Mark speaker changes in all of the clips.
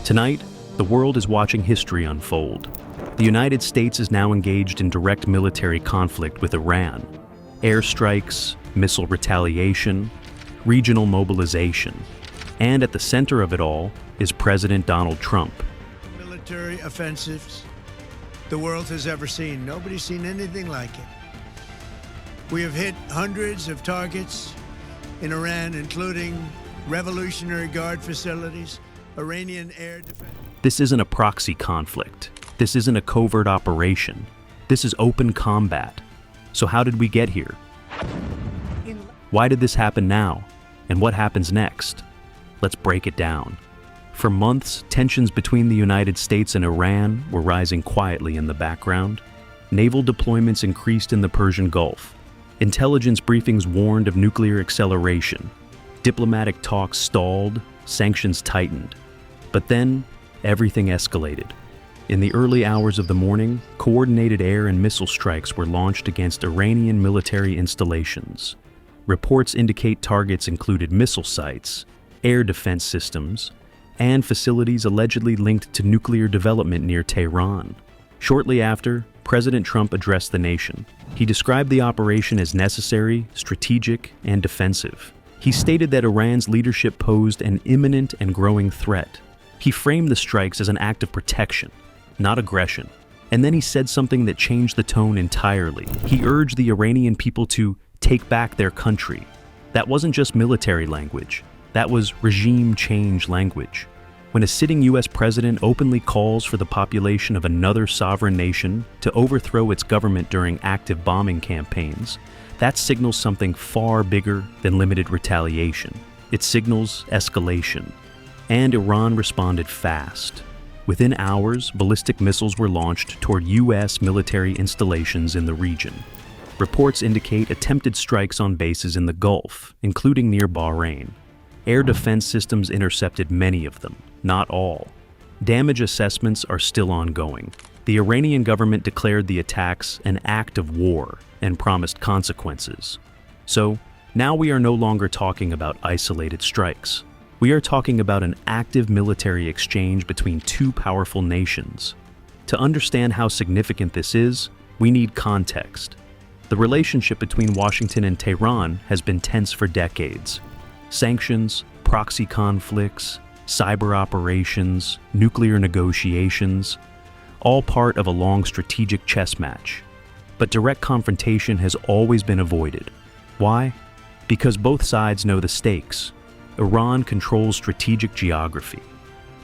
Speaker 1: Tonight, the world is watching history unfold. The United States is now engaged in direct military conflict with Iran. Airstrikes, missile retaliation, regional mobilization. And at the center of it all is President Donald Trump.
Speaker 2: Military offensives the world has ever seen. Nobody's seen anything like it. We have hit hundreds of targets in Iran, including Revolutionary Guard facilities, Iranian air defense.
Speaker 1: This isn't a proxy conflict. This isn't a covert operation. This is open combat. So how did we get here? Why did this happen now? And what happens next? Let's break it down. For months, tensions between the United States and Iran were rising quietly in the background. Naval deployments increased in the Persian Gulf. Intelligence briefings warned of nuclear acceleration. Diplomatic talks stalled, sanctions tightened. But then, everything escalated. In the early hours of the morning, coordinated air and missile strikes were launched against Iranian military installations. Reports indicate targets included missile sites, air defense systems, and facilities allegedly linked to nuclear development near Tehran. Shortly after, President Trump addressed the nation. He described the operation as necessary, strategic, and defensive. He stated that Iran's leadership posed an imminent and growing threat. He framed the strikes as an act of protection, not aggression. And then he said something that changed the tone entirely. He urged the Iranian people to take back their country. That wasn't just military language. That was regime change language. When a sitting U.S. president openly calls for the population of another sovereign nation to overthrow its government during active bombing campaigns, that signals something far bigger than limited retaliation. It signals escalation. And Iran responded fast. Within hours, ballistic missiles were launched toward U.S. military installations in the region. Reports indicate attempted strikes on bases in the Gulf, including near Bahrain. Air defense systems intercepted many of them, not all. Damage assessments are still ongoing. The Iranian government declared the attacks an act of war and promised consequences. So, now we are no longer talking about isolated strikes. We are talking about an active military exchange between two powerful nations. To understand how significant this is, we need context. The relationship between Washington and Tehran has been tense for decades. Sanctions, proxy conflicts, cyber operations, nuclear negotiations, all part of a long strategic chess match. But direct confrontation has always been avoided. Why? Because both sides know the stakes. Iran controls strategic geography.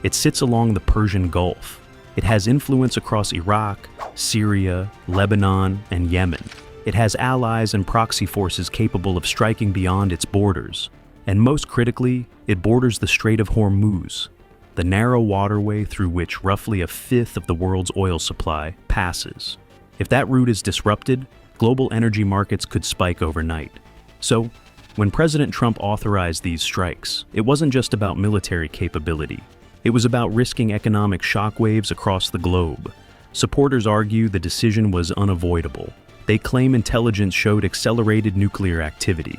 Speaker 1: It sits along the Persian Gulf. It has influence across Iraq, Syria, Lebanon, and Yemen. It has allies and proxy forces capable of striking beyond its borders. And most critically, it borders the Strait of Hormuz, the narrow waterway through which roughly a fifth of the world's oil supply passes. If that route is disrupted, global energy markets could spike overnight. So, when President Trump authorized these strikes, it wasn't just about military capability. It was about risking economic shockwaves across the globe. Supporters argue the decision was unavoidable. They claim intelligence showed accelerated nuclear activity.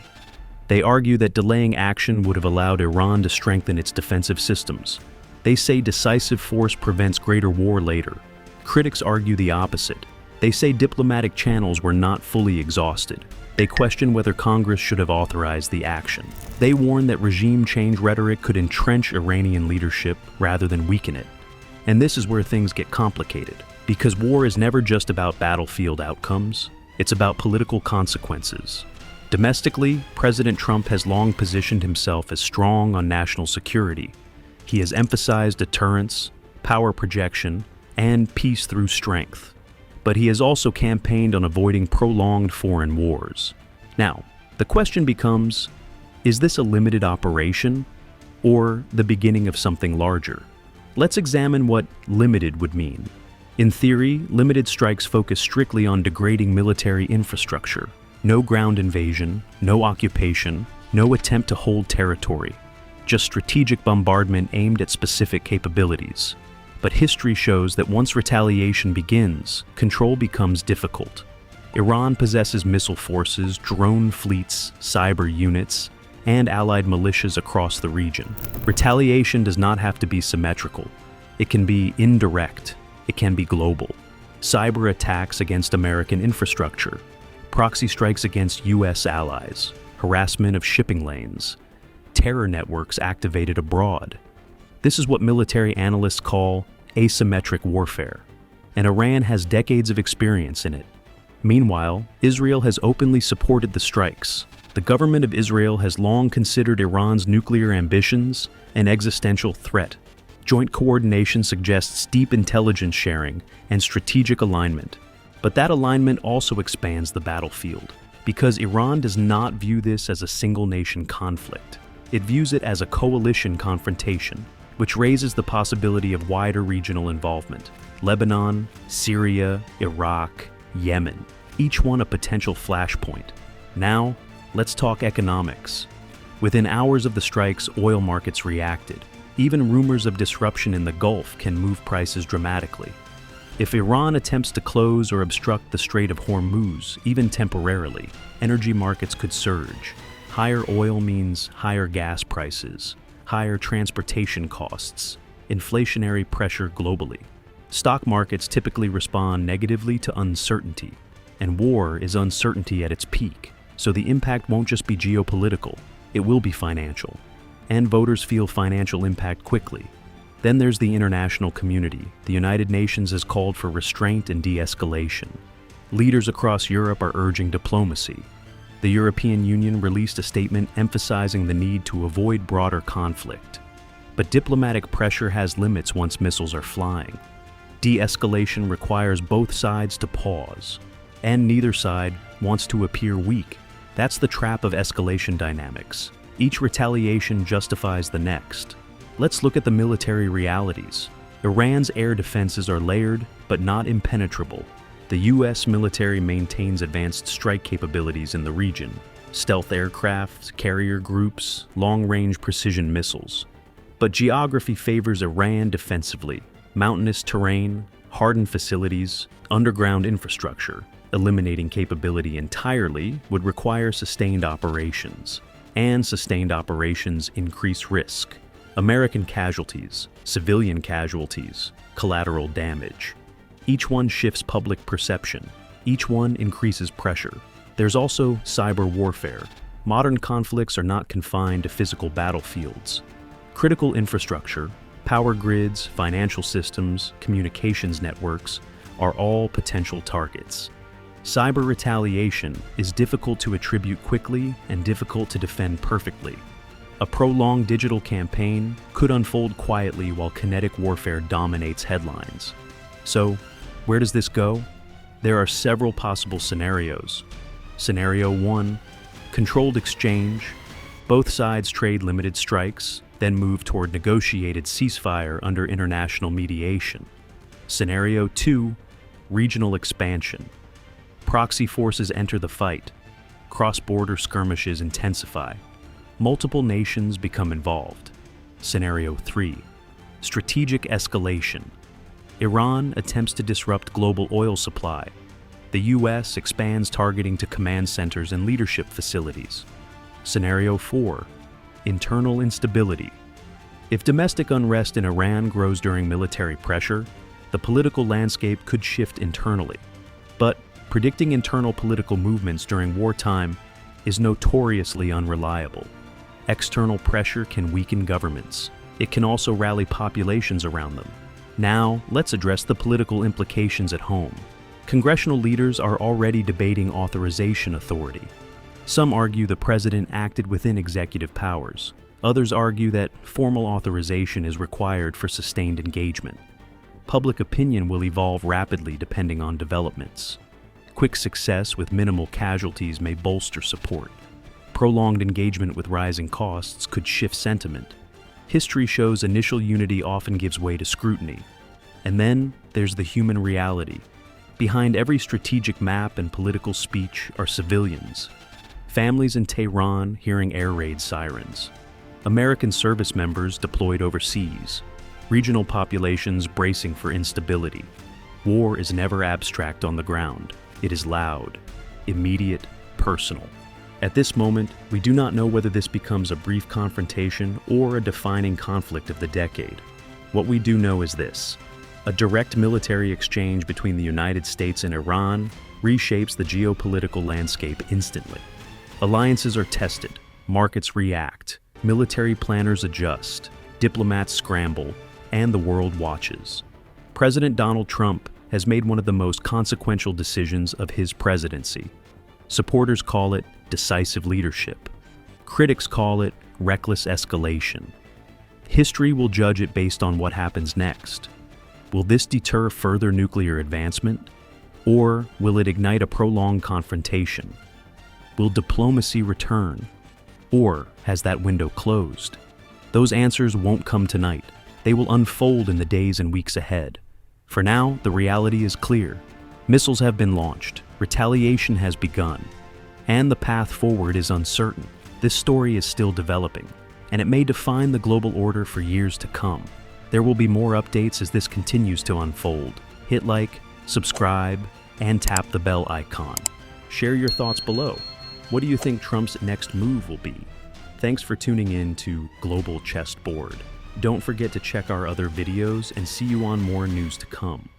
Speaker 1: They argue that delaying action would have allowed Iran to strengthen its defensive systems. They say decisive force prevents greater war later. Critics argue the opposite. They say diplomatic channels were not fully exhausted. They question whether Congress should have authorized the action. They warn that regime change rhetoric could entrench Iranian leadership rather than weaken it. And this is where things get complicated, because war is never just about battlefield outcomes. It's about political consequences. Domestically, President Trump has long positioned himself as strong on national security. He has emphasized deterrence, power projection, and peace through strength. But he has also campaigned on avoiding prolonged foreign wars. Now, the question becomes, is this a limited operation or the beginning of something larger? Let's examine what limited would mean. In theory, limited strikes focus strictly on degrading military infrastructure. No ground invasion, no occupation, no attempt to hold territory. Just strategic bombardment aimed at specific capabilities. But history shows that once retaliation begins, control becomes difficult. Iran possesses missile forces, drone fleets, cyber units, and allied militias across the region. Retaliation does not have to be symmetrical. It can be indirect. It can be global. Cyber attacks against American infrastructure, proxy strikes against U.S. allies, harassment of shipping lanes, terror networks activated abroad. This is what military analysts call asymmetric warfare, and Iran has decades of experience in it. Meanwhile, Israel has openly supported the strikes. The government of Israel has long considered Iran's nuclear ambitions an existential threat. Joint coordination suggests deep intelligence sharing and strategic alignment. But that alignment also expands the battlefield, because Iran does not view this as a single-nation conflict. It views it as a coalition confrontation, which raises the possibility of wider regional involvement. Lebanon, Syria, Iraq, Yemen, each one a potential flashpoint. Now, let's talk economics. Within hours of the strikes, oil markets reacted. Even rumors of disruption in the Gulf can move prices dramatically. If Iran attempts to close or obstruct the Strait of Hormuz, even temporarily, energy markets could surge. Higher oil means higher gas prices, higher transportation costs, inflationary pressure globally. Stock markets typically respond negatively to uncertainty, and war is uncertainty at its peak, so the impact won't just be geopolitical, it will be financial. And voters feel financial impact quickly. Then there's the international community. The United Nations has called for restraint and de-escalation. Leaders across Europe are urging diplomacy. The European Union released a statement emphasizing the need to avoid broader conflict. But diplomatic pressure has limits once missiles are flying. De-escalation requires both sides to pause, and neither side wants to appear weak. That's the trap of escalation dynamics. Each retaliation justifies the next. Let's look at the military realities. Iran's air defenses are layered, but not impenetrable. The U.S. military maintains advanced strike capabilities in the region: stealth aircraft, carrier groups, long-range precision missiles. But geography favors Iran defensively. Mountainous terrain, hardened facilities, underground infrastructure. Eliminating capability entirely would require sustained operations, and sustained operations increase risk. American casualties, civilian casualties, collateral damage. Each one shifts public perception. Each one increases pressure. There's also cyber warfare. Modern conflicts are not confined to physical battlefields. Critical infrastructure, power grids, financial systems, communications networks are all potential targets. Cyber retaliation is difficult to attribute quickly and difficult to defend perfectly. A prolonged digital campaign could unfold quietly while kinetic warfare dominates headlines. So, where does this go? There are several possible scenarios. Scenario 1, controlled exchange. Both sides trade limited strikes, then move toward negotiated ceasefire under international mediation. Scenario 2, regional expansion. Proxy forces enter the fight. Cross-border skirmishes intensify. Multiple nations become involved. Scenario 3, strategic escalation. Iran attempts to disrupt global oil supply. The U.S. expands targeting to command centers and leadership facilities. Scenario 4, internal instability. If domestic unrest in Iran grows during military pressure, the political landscape could shift internally. But predicting internal political movements during wartime is notoriously unreliable. External pressure can weaken governments. It can also rally populations around them. Now, let's address the political implications at home. Congressional leaders are already debating authorization authority. Some argue the president acted within executive powers. Others argue that formal authorization is required for sustained engagement. Public opinion will evolve rapidly depending on developments. Quick success with minimal casualties may bolster support. Prolonged engagement with rising costs could shift sentiment. History shows initial unity often gives way to scrutiny. And then there's the human reality. Behind every strategic map and political speech are civilians. Families in Tehran hearing air raid sirens. American service members deployed overseas. Regional populations bracing for instability. War is never abstract on the ground. It is loud, immediate, personal. At this moment, we do not know whether this becomes a brief confrontation or a defining conflict of the decade. What we do know is this: a direct military exchange between the United States and Iran reshapes the geopolitical landscape instantly. Alliances are tested, markets react, military planners adjust, diplomats scramble, and the world watches. President Donald Trump has made one of the most consequential decisions of his presidency. Supporters call it decisive leadership. Critics call it reckless escalation. History will judge it based on what happens next. Will this deter further nuclear advancement? Or will it ignite a prolonged confrontation? Will diplomacy return? Or has that window closed? Those answers won't come tonight. They will unfold in the days and weeks ahead. For now, the reality is clear. Missiles have been launched, retaliation has begun, and the path forward is uncertain. This story is still developing, and it may define the global order for years to come. There will be more updates as this continues to unfold. Hit like, subscribe, and tap the bell icon. Share your thoughts below. What do you think Trump's next move will be? Thanks for tuning in to Global Chessboard. Don't forget to check our other videos and see you on more news to come.